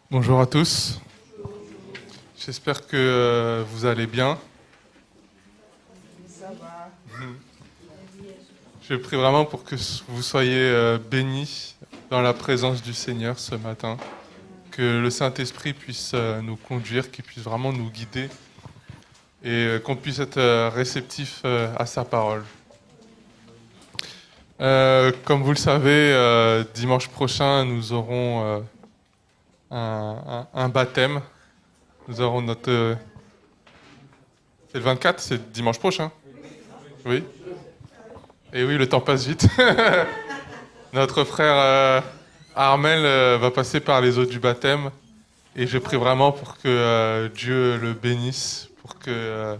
Bonjour à tous, j'espère que vous allez bien. Je prie vraiment pour que vous soyez bénis dans la présence du Seigneur ce matin, que le Saint-Esprit puisse nous conduire, qu'il puisse vraiment nous guider et qu'on puisse être réceptif à sa parole. Comme vous le savez, dimanche prochain, nous aurons un baptême. Nous aurons notre... c'est le 24, c'est dimanche prochain. Oui. Et oui, le temps passe vite. Notre frère Armel va passer par les eaux du baptême. Et je prie vraiment pour que Dieu le bénisse, pour que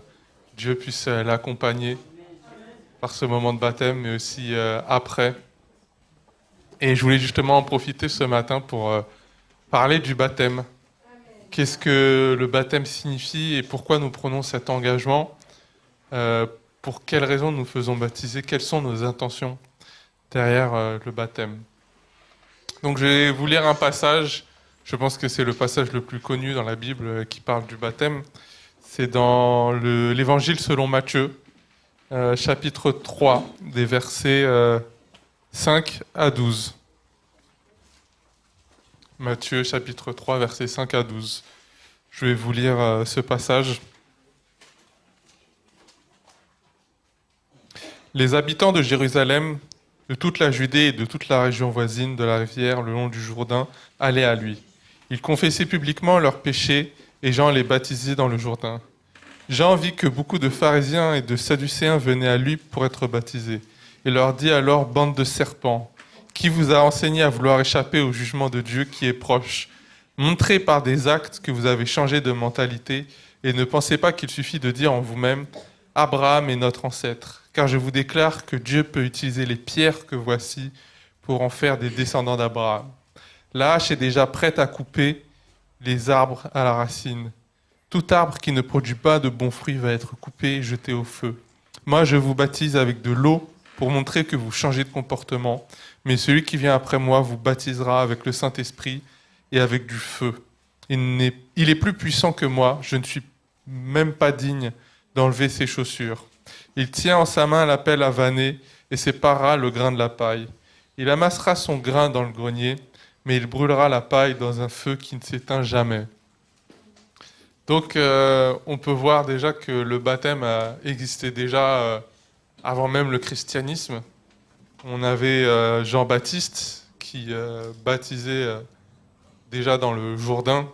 Dieu puisse l'accompagner par ce moment de baptême, mais aussi après. Et je voulais justement en profiter ce matin pour parler du baptême. Qu'est-ce que le baptême signifie et pourquoi nous prenons cet engagement? Pour quelles raisons nous faisons baptiser? Quelles sont nos intentions derrière le baptême? Donc je vais vous lire un passage, je pense que c'est le passage le plus connu dans la Bible qui parle du baptême. C'est dans l'Évangile selon Matthieu, chapitre 3, des versets 5 à 12. Matthieu, chapitre 3, versets 5 à 12. Je vais vous lire ce passage. Les habitants de Jérusalem, de toute la Judée et de toute la région voisine de la rivière le long du Jourdain allaient à lui. Ils confessaient publiquement leurs péchés et Jean les baptisait dans le Jourdain. Jean vit que beaucoup de pharisiens et de sadducéens venaient à lui pour être baptisés. Il leur dit alors: bande de serpents, qui vous a enseigné à vouloir échapper au jugement de Dieu qui est proche? Montrez par des actes que vous avez changé de mentalité et ne pensez pas qu'il suffit de dire en vous-même: Abraham est notre ancêtre. Car je vous déclare que Dieu peut utiliser les pierres que voici pour en faire des descendants d'Abraham. La hache est déjà prête à couper les arbres à la racine. Tout arbre qui ne produit pas de bons fruits va être coupé et jeté au feu. Moi, je vous baptise avec de l'eau pour montrer que vous changez de comportement, mais celui qui vient après moi vous baptisera avec le Saint-Esprit et avec du feu. Il est plus puissant que moi, je ne suis même pas digne d'enlever ses chaussures. Il tient en sa main la pelle à vanner et séparera le grain de la paille. Il amassera son grain dans le grenier, mais il brûlera la paille dans un feu qui ne s'éteint jamais. Donc on peut voir déjà que le baptême a existé déjà avant même le christianisme. On avait Jean-Baptiste qui baptisait déjà dans le Jourdain.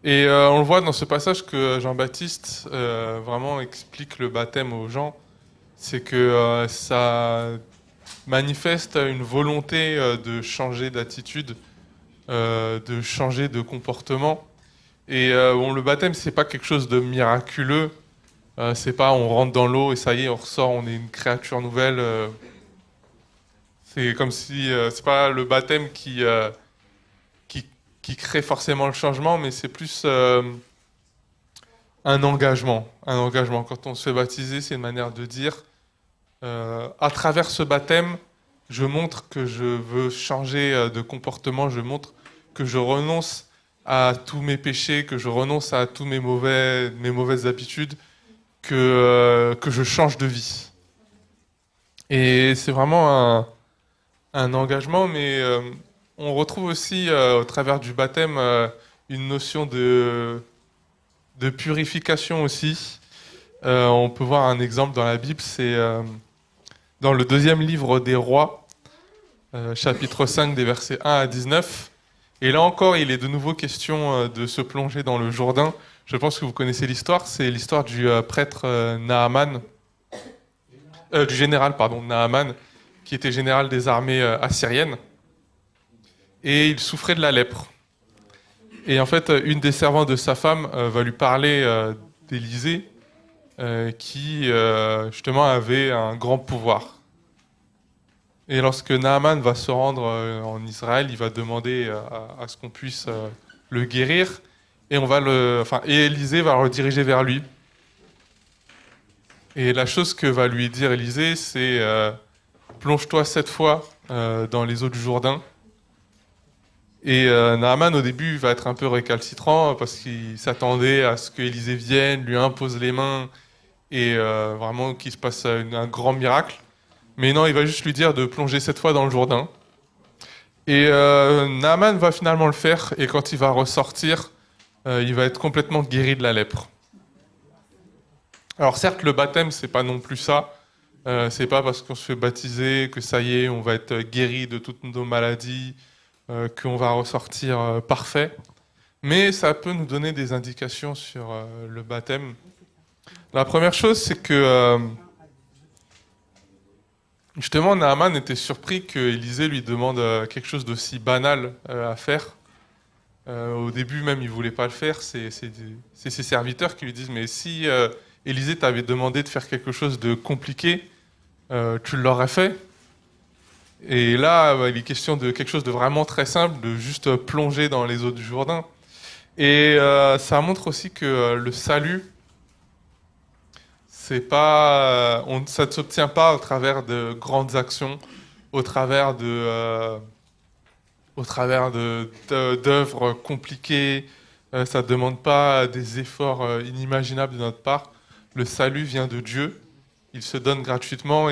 Et on le voit dans ce passage que Jean-Baptiste vraiment explique le baptême aux gens. C'est que ça manifeste une volonté de changer d'attitude, de changer de comportement. Et le baptême, c'est pas quelque chose de miraculeux. C'est pas on rentre dans l'eau et ça y est, on ressort, on est une créature nouvelle. C'est comme si c'est pas le baptême qui crée forcément le changement, mais c'est plus un engagement. Un engagement. Quand on se fait baptiser, c'est une manière de dire à travers ce baptême, je montre que je veux changer de comportement, je montre que je renonce à tous mes péchés, que je renonce à tous mes mauvaises habitudes, que je change de vie. Et c'est vraiment un engagement, mais on retrouve aussi au travers du baptême une notion de purification aussi. On peut voir un exemple dans la Bible, c'est dans le deuxième livre des Rois, chapitre 5, des versets 1 à 19. Et là encore, il est de nouveau question de se plonger dans le Jourdain. Je pense que vous connaissez l'histoire, c'est l'histoire du prêtre Naaman, du général, pardon, Naaman, qui était général des armées assyriennes. Et il souffrait de la lèpre. Et en fait, une des servantes de sa femme va lui parler d'Élisée, qui justement avait un grand pouvoir. Et lorsque Naaman va se rendre en Israël, il va demander à ce qu'on puisse le guérir, et et Élisée va le rediriger vers lui. Et la chose que va lui dire Élisée, c'est plonge-toi 7 fois dans les eaux du Jourdain, Et Naaman, au début, va être un peu récalcitrant parce qu'il s'attendait à ce qu'Élisée vienne, lui impose les mains et vraiment qu'il se passe un grand miracle. Mais non, il va juste lui dire de plonger cette fois dans le Jourdain. Et Naaman va finalement le faire, et quand il va ressortir, il va être complètement guéri de la lèpre. Alors certes, le baptême, c'est pas non plus ça. C'est pas parce qu'on se fait baptiser que ça y est, on va être guéri de toutes nos maladies, qu'on va ressortir parfait. Mais ça peut nous donner des indications sur le baptême. La première chose, c'est que justement, Naaman était surpris que Élisée lui demande quelque chose d'aussi banal à faire. Au début même, il voulait pas le faire. C'est ses serviteurs qui lui disent, mais si Élisée t'avait demandé de faire quelque chose de compliqué, tu l'aurais fait. Et là, il est question de quelque chose de vraiment très simple, de juste plonger dans les eaux du Jourdain. Et ça montre aussi que le salut, c'est pas, ça ne s'obtient pas au travers de grandes actions, au travers d'œuvres compliquées. Ça ne demande pas des efforts inimaginables de notre part. Le salut vient de Dieu. Il se donne gratuitement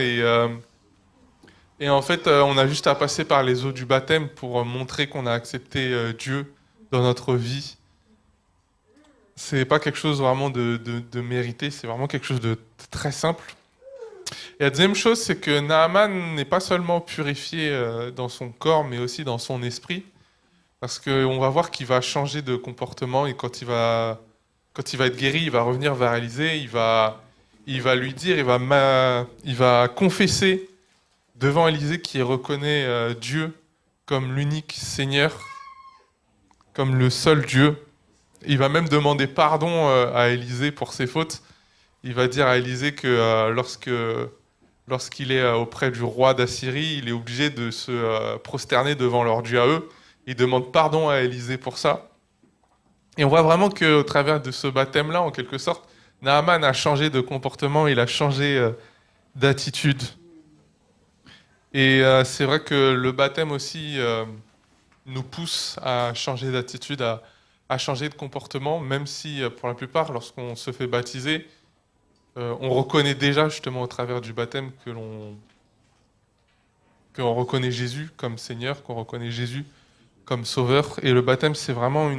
et en fait, on a juste à passer par les eaux du baptême pour montrer qu'on a accepté Dieu dans notre vie. C'est pas quelque chose vraiment de mérité, c'est vraiment quelque chose de très simple. Et la deuxième chose, c'est que Naaman n'est pas seulement purifié dans son corps, mais aussi dans son esprit. Parce qu'on va voir qu'il va changer de comportement et quand il va être guéri, il va revenir vers Élisée, il va lui dire, il va confesser devant Élisée qui reconnaît Dieu comme l'unique Seigneur, comme le seul Dieu. Il va même demander pardon à Élisée pour ses fautes. Il va dire à Élisée que lorsqu'il est auprès du roi d'Assyrie, il est obligé de se prosterner devant leur Dieu à eux. Il demande pardon à Élisée pour ça. Et on voit vraiment qu'au travers de ce baptême-là, en quelque sorte, Naaman a changé de comportement, il a changé d'attitude. Et c'est vrai que le baptême aussi nous pousse à changer d'attitude, à changer de comportement, même si pour la plupart, lorsqu'on se fait baptiser, on reconnaît déjà justement au travers du baptême qu'on reconnaît Jésus comme Seigneur, qu'on reconnaît Jésus comme Sauveur. Et le baptême, c'est vraiment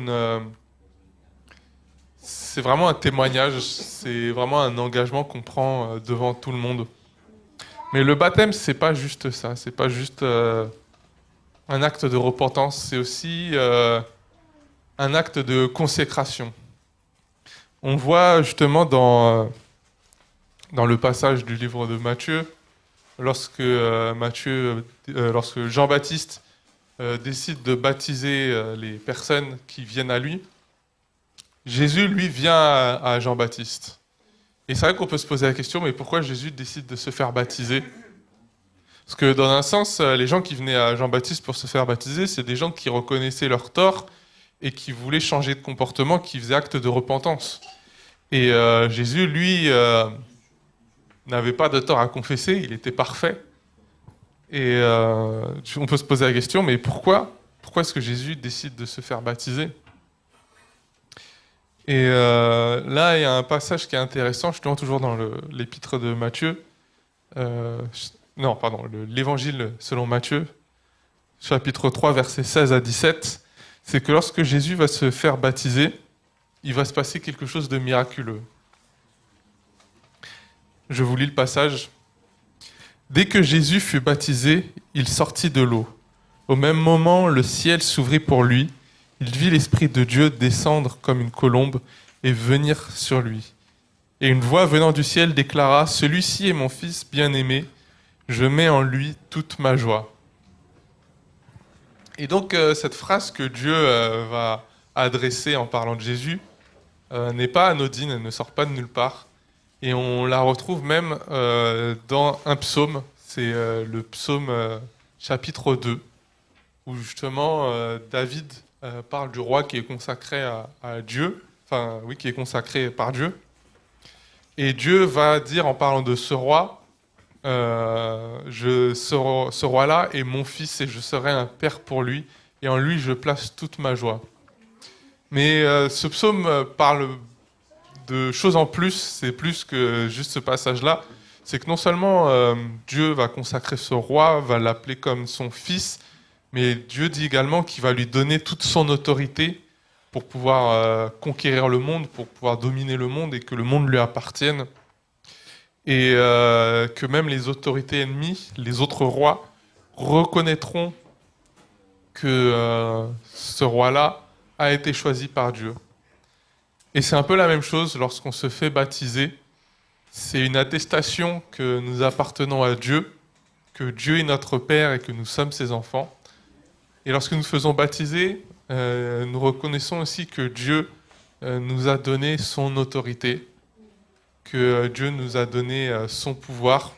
c'est vraiment un témoignage, c'est vraiment un engagement qu'on prend devant tout le monde. Mais le baptême, c'est pas juste ça, c'est pas juste un acte de repentance, c'est aussi un acte de consécration. On voit justement dans le passage du livre de Matthieu, lorsque lorsque Jean-Baptiste décide de baptiser les personnes qui viennent à lui, Jésus, lui, vient à Jean-Baptiste. Et c'est vrai qu'on peut se poser la question, mais pourquoi Jésus décide de se faire baptiser? Parce que dans un sens, les gens qui venaient à Jean-Baptiste pour se faire baptiser, c'est des gens qui reconnaissaient leur tort et qui voulaient changer de comportement, qui faisaient acte de repentance. Et Jésus, lui, n'avait pas de tort à confesser, il était parfait. Et on peut se poser la question, mais pourquoi est-ce que Jésus décide de se faire baptiser? Et là, il y a un passage qui est intéressant, justement toujours dans l'épître de Matthieu. Non, pardon, l'évangile selon Matthieu, chapitre 3, versets 16 à 17. C'est que lorsque Jésus va se faire baptiser, il va se passer quelque chose de miraculeux. Je vous lis le passage. Dès que Jésus fut baptisé, il sortit de l'eau. Au même moment, le ciel s'ouvrit pour lui. Il vit l'Esprit de Dieu descendre comme une colombe et venir sur lui. Et une voix venant du ciel déclara « Celui-ci est mon Fils bien-aimé, je mets en lui toute ma joie. » Et donc, cette phrase que Dieu va adresser en parlant de Jésus n'est pas anodine, elle ne sort pas de nulle part. Et on la retrouve même dans un psaume, c'est le psaume chapitre 2, où justement David parle du roi qui est consacré à Dieu, enfin oui, qui est consacré par Dieu. Et Dieu va dire en parlant de ce roi, ce roi-là est mon fils et je serai un père pour lui et en lui je place toute ma joie. Mais ce psaume parle de choses en plus, c'est plus que juste ce passage-là. C'est que non seulement Dieu va consacrer ce roi, va l'appeler comme son fils, mais Dieu dit également qu'il va lui donner toute son autorité pour pouvoir conquérir le monde, pour pouvoir dominer le monde et que le monde lui appartienne. Et que même les autorités ennemies, les autres rois, reconnaîtront que ce roi-là a été choisi par Dieu. Et c'est un peu la même chose lorsqu'on se fait baptiser. C'est une attestation que nous appartenons à Dieu, que Dieu est notre Père et que nous sommes ses enfants. Et lorsque nous faisons baptiser, nous reconnaissons aussi que Dieu nous a donné son autorité, que Dieu nous a donné son pouvoir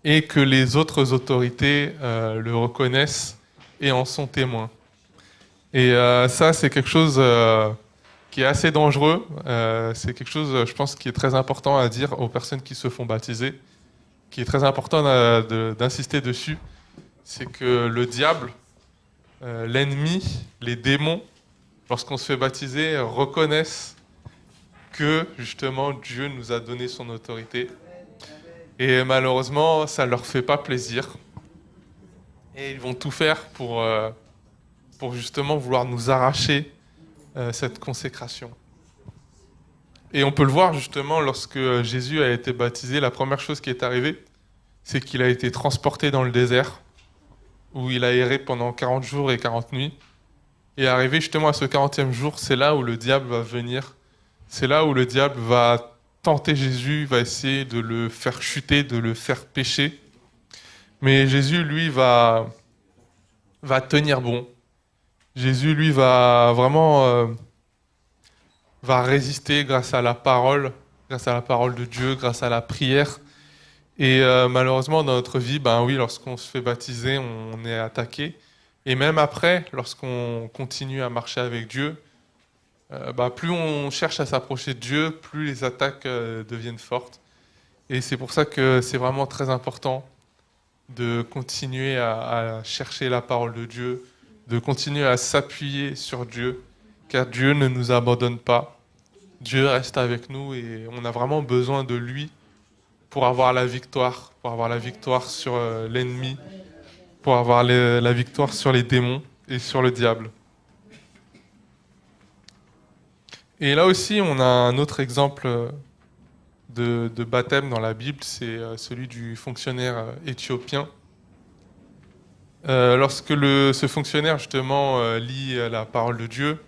et que les autres autorités le reconnaissent et en sont témoins. Et ça, c'est quelque chose qui est assez dangereux. C'est quelque chose, je pense, qui est très important à dire aux personnes qui se font baptiser, qui est très important d'insister dessus. C'est que le diable, l'ennemi, les démons, lorsqu'on se fait baptiser, reconnaissent que, justement, Dieu nous a donné son autorité. Et malheureusement, ça ne leur fait pas plaisir. Et ils vont tout faire pour justement vouloir nous arracher cette consécration. Et on peut le voir justement lorsque Jésus a été baptisé, la première chose qui est arrivée, c'est qu'il a été transporté dans le désert, où il a erré pendant 40 jours et 40 nuits. Et arrivé justement à ce 40e jour, c'est là où le diable va venir. C'est là où le diable va tenter Jésus, va essayer de le faire chuter, de le faire pécher. Mais Jésus, lui, va tenir bon. Jésus, lui, va vraiment va résister grâce à la parole de Dieu, grâce à la prière. Et malheureusement, dans notre vie, ben oui, lorsqu'on se fait baptiser, on est attaqué. Et même après, lorsqu'on continue à marcher avec Dieu, plus on cherche à s'approcher de Dieu, plus les attaques deviennent fortes. Et c'est pour ça que c'est vraiment très important de continuer à chercher la parole de Dieu, de continuer à s'appuyer sur Dieu, car Dieu ne nous abandonne pas. Dieu reste avec nous et on a vraiment besoin de lui pour avoir la victoire sur l'ennemi, pour avoir la victoire sur les démons et sur le diable. Et là aussi, on a un autre exemple de baptême dans la Bible, c'est celui du fonctionnaire éthiopien. Lorsque ce fonctionnaire, justement, lit la parole de Dieu,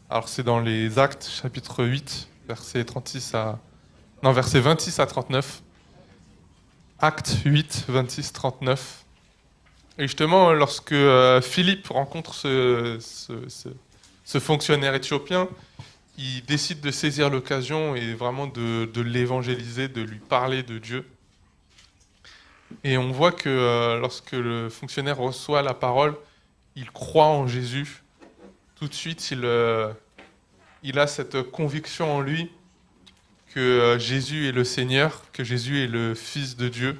alors c'est dans les Actes, chapitre 8, versets 26 à 39. Actes 8, 26, 39. Et justement, lorsque Philippe rencontre ce fonctionnaire éthiopien, il décide de saisir l'occasion et vraiment de l'évangéliser, de lui parler de Dieu. Et on voit que lorsque le fonctionnaire reçoit la parole, il croit en Jésus. Tout de suite, il a cette conviction en lui que Jésus est le Seigneur, que Jésus est le Fils de Dieu,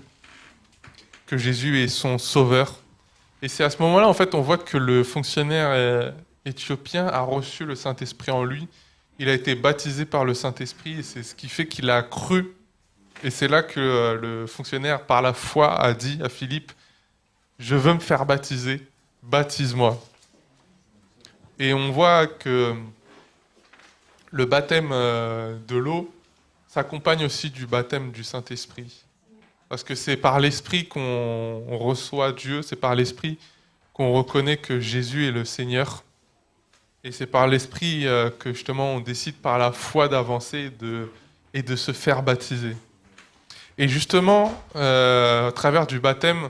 que Jésus est son Sauveur. Et c'est à ce moment-là, en fait, on voit que le fonctionnaire éthiopien a reçu le Saint-Esprit en lui. Il a été baptisé par le Saint-Esprit et c'est ce qui fait qu'il a cru. Et c'est là que le fonctionnaire, par la foi, a dit à Philippe, « Je veux me faire baptiser, baptise-moi ». Et on voit que le baptême de l'eau s'accompagne aussi du baptême du Saint-Esprit. Parce que c'est par l'Esprit qu'on reçoit Dieu, c'est par l'Esprit qu'on reconnaît que Jésus est le Seigneur. Et c'est par l'Esprit que justement on décide par la foi d'avancer et de se faire baptiser. Et justement, à travers du baptême,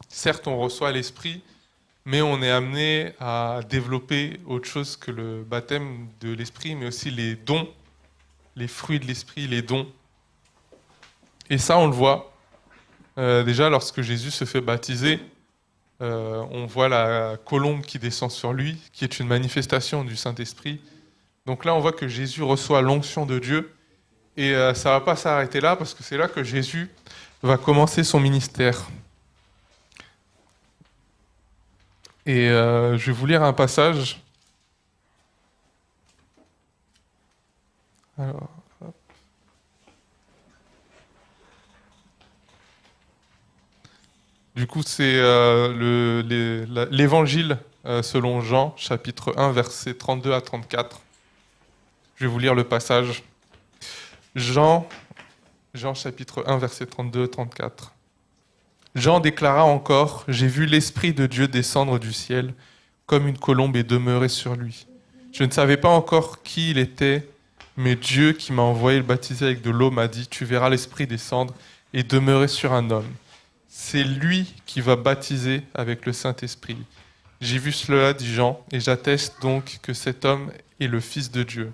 certes on reçoit l'Esprit, mais on est amené à développer autre chose que le baptême de l'Esprit, mais aussi les dons, les fruits de l'Esprit, les dons. Et ça, on le voit. Déjà, lorsque Jésus se fait baptiser, on voit la colombe qui descend sur lui, qui est une manifestation du Saint-Esprit. Donc là, on voit que Jésus reçoit l'onction de Dieu. Et ça ne va pas s'arrêter là, parce que c'est là que Jésus va commencer son ministère. Et je vais vous lire un passage. Alors, du coup, c'est l'évangile selon Jean, chapitre 1, versets 32 à 34. Je vais vous lire le passage. Jean, Jean chapitre 1, versets 32 à 34. Jean déclara encore, « J'ai vu l'Esprit de Dieu descendre du ciel comme une colombe et demeurer sur lui. Je ne savais pas encore qui il était, mais Dieu qui m'a envoyé le baptiser avec de l'eau m'a dit, tu verras l'Esprit descendre et demeurer sur un homme. C'est lui qui va baptiser avec le Saint-Esprit. J'ai vu cela, dit Jean, et j'atteste donc que cet homme est le Fils de Dieu. »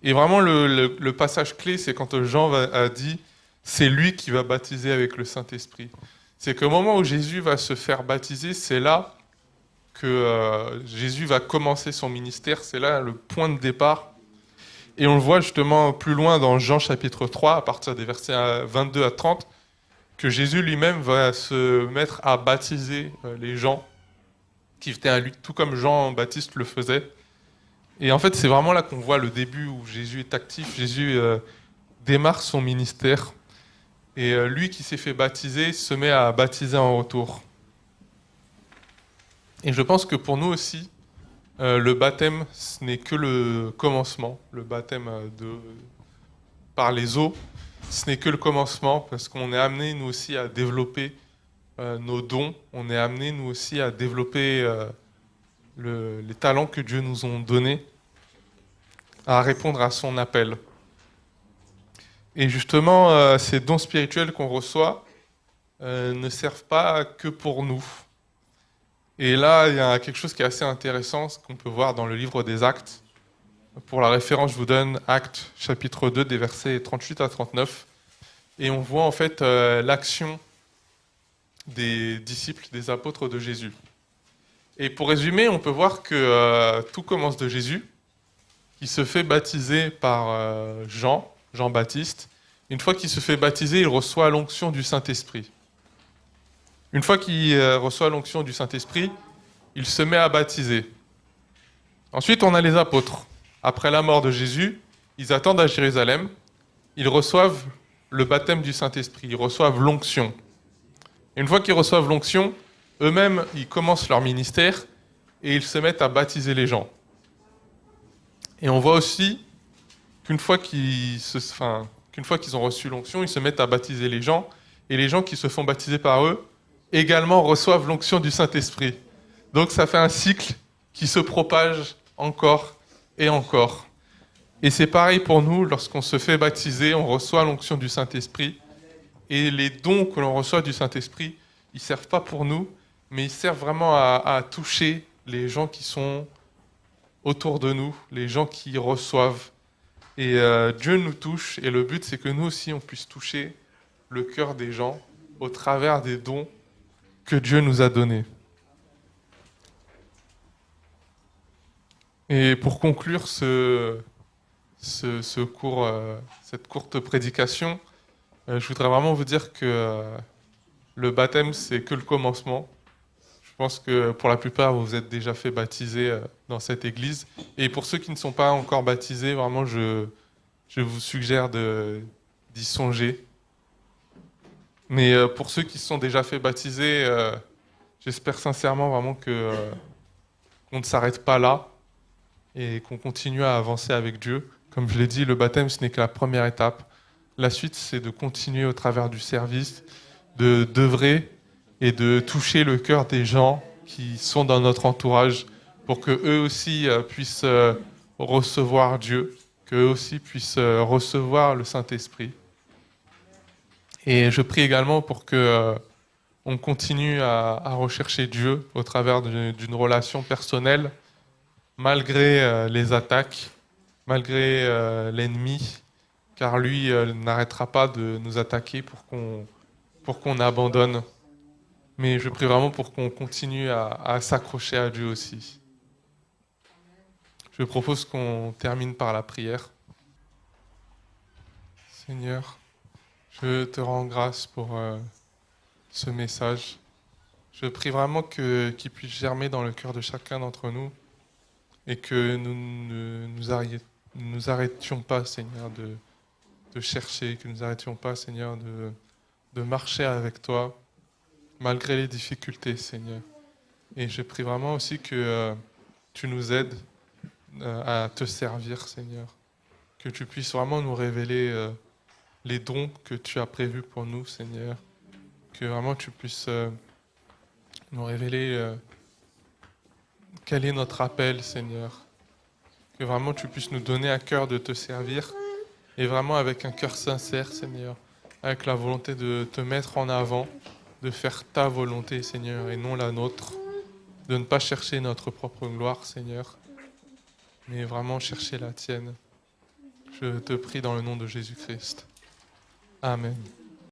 Et vraiment, le passage clé, c'est quand Jean a dit, c'est lui qui va baptiser avec le Saint-Esprit. C'est qu'au moment où Jésus va se faire baptiser, c'est là que Jésus va commencer son ministère, c'est là le point de départ. Et on le voit justement plus loin dans Jean chapitre 3, à partir des versets 22 à 30, que Jésus lui-même va se mettre à baptiser les gens qui venaient à lui, tout comme Jean-Baptiste le faisait. Et en fait, c'est vraiment là qu'on voit le début où Jésus est actif. Jésus démarre son ministère. Et lui qui s'est fait baptiser se met à baptiser en retour. Et je pense que pour nous aussi, le baptême, ce n'est que le commencement. Le baptême par les eaux, ce n'est que le commencement, parce qu'on est amené, nous aussi, à développer nos dons. On est amené, nous aussi, à développer les talents que Dieu nous a donnés, à répondre à son appel. Et justement, ces dons spirituels qu'on reçoit ne servent pas que pour nous. Et là, il y a quelque chose qui est assez intéressant, ce qu'on peut voir dans le livre des Actes. Pour la référence, je vous donne Actes, chapitre 2, des versets 38 à 39. Et on voit en fait l'action des disciples, des apôtres de Jésus. Et pour résumer, on peut voir que tout commence de Jésus, qui se fait baptiser par Jean-Baptiste. Une fois qu'il se fait baptiser, il reçoit l'onction du Saint-Esprit. Une fois qu'il reçoit l'onction du Saint-Esprit, il se met à baptiser. Ensuite, on a les apôtres. Après la mort de Jésus, ils attendent à Jérusalem. Ils reçoivent le baptême du Saint-Esprit. Ils reçoivent l'onction. Une fois qu'ils reçoivent l'onction, eux-mêmes, ils commencent leur ministère et ils se mettent à baptiser les gens. Et on voit aussi qu'une fois qu'ils ont reçu l'onction, ils se mettent à baptiser les gens. Et les gens qui se font baptiser par eux également reçoivent l'onction du Saint-Esprit. Donc ça fait un cycle qui se propage encore et encore. Et c'est pareil pour nous, lorsqu'on se fait baptiser, on reçoit l'onction du Saint-Esprit. Et les dons que l'on reçoit du Saint-Esprit, ils ne servent pas pour nous, mais ils servent vraiment à toucher les gens qui sont autour de nous, les gens qui reçoivent. Et Dieu nous touche, et le but, c'est que nous aussi, on puisse toucher le cœur des gens au travers des dons que Dieu nous a donnés. Et pour conclure ce cours, cette courte prédication, je voudrais vraiment vous dire que le baptême, c'est que le commencement. Je pense que pour la plupart, vous vous êtes déjà fait baptiser dans cette église. Et pour ceux qui ne sont pas encore baptisés, vraiment, je vous suggère d'y songer. Mais pour ceux qui se sont déjà fait baptiser, j'espère sincèrement vraiment qu'on ne s'arrête pas là et qu'on continue à avancer avec Dieu. Comme je l'ai dit, le baptême, ce n'est que la première étape. La suite, c'est de continuer au travers du service, d'œuvrer et de toucher le cœur des gens qui sont dans notre entourage pour qu'eux aussi puissent recevoir Dieu, qu'eux aussi puissent recevoir le Saint-Esprit. Et je prie également pour que on continue à rechercher Dieu au travers d'une relation personnelle, malgré les attaques, malgré l'ennemi, car lui n'arrêtera pas de nous attaquer pour qu'on abandonne. Mais je prie vraiment pour qu'on continue à s'accrocher à Dieu aussi. Je propose qu'on termine par la prière. Seigneur, je te rends grâce pour ce message. Je prie vraiment qu'il puisse germer dans le cœur de chacun d'entre nous et que nous ne nous arrêtions pas, Seigneur, de chercher, que nous n'arrêtions pas, Seigneur, de marcher avec toi, malgré les difficultés, Seigneur. Et je prie vraiment aussi que tu nous aides à te servir, Seigneur. Que tu puisses vraiment nous révéler les dons que tu as prévus pour nous, Seigneur. Que vraiment tu puisses nous révéler quel est notre appel, Seigneur. Que vraiment tu puisses nous donner à cœur de te servir et vraiment avec un cœur sincère, Seigneur. Avec la volonté de te mettre en avant, de faire ta volonté, Seigneur, et non la nôtre. De ne pas chercher notre propre gloire, Seigneur, mais vraiment chercher la tienne. Je te prie dans le nom de Jésus-Christ. Amen.